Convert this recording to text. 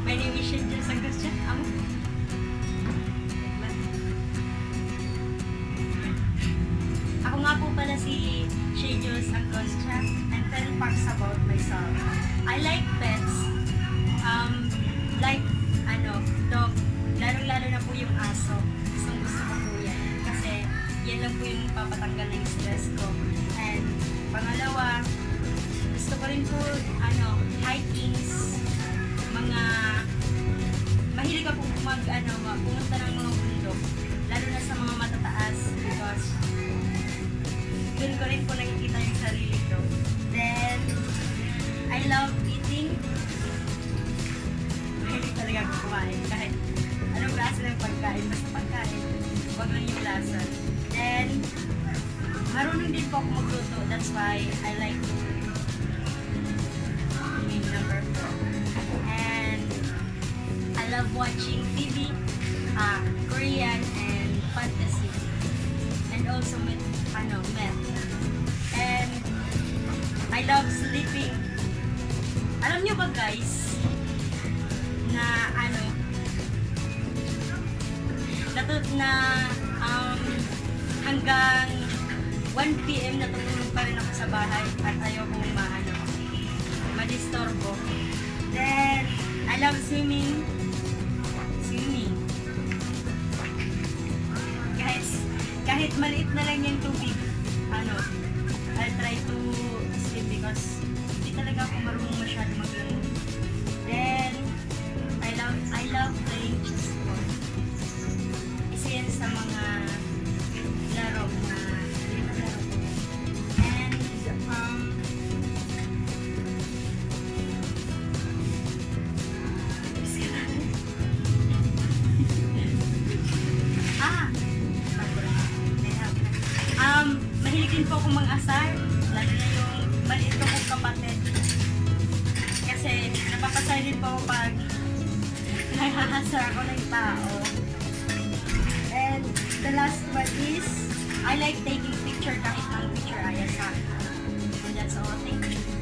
My name is Shinjin Sangkasya. Ako nga po pala si Shinjin Sangkasya, and 10 facts about myself. I like pets. Like, dog. Lalo-lalo na po yung aso. Gusto ko po yan. Kasi, yan lang po yung papatanggal ng stress ko. And, pangalawa, gusto ko rin po, hikings, mahilig ako pumunta ng mga bundok, lalo na sa mga matataas, because doon ko rin po nakikita yung sarili ko. Then, I love eating. Mahilig talaga ako kumain, kahit anong klase ng pagkain, basta pagkain, huwag lang yung lasa. Then, marunong din po ako magluto, that's why I like to number 4. And I love watching TV, Korean and fantasy. And also math. And I love sleeping. Alam nyo ba guys, na hanggang 1 PM natutulog pa rin ako sa bahay at ayaw kong madistorbo. Then, I love swimming. Kahit maliit na lang yung tubig, I'll try to swim because hindi talaga ako marunong masyado maglangoy. Then, I love playing chessboard. Isa yan sa mga laro na laro ko. And, mahilig din po akong mag-asar, lalo na yung maliit ko kong kapatid. Kasi napapasay din po ako pag nahahasar ako ng tao. And the last one is, I like taking picture kahit ang picture ay sa akin. And that's all. Thank you.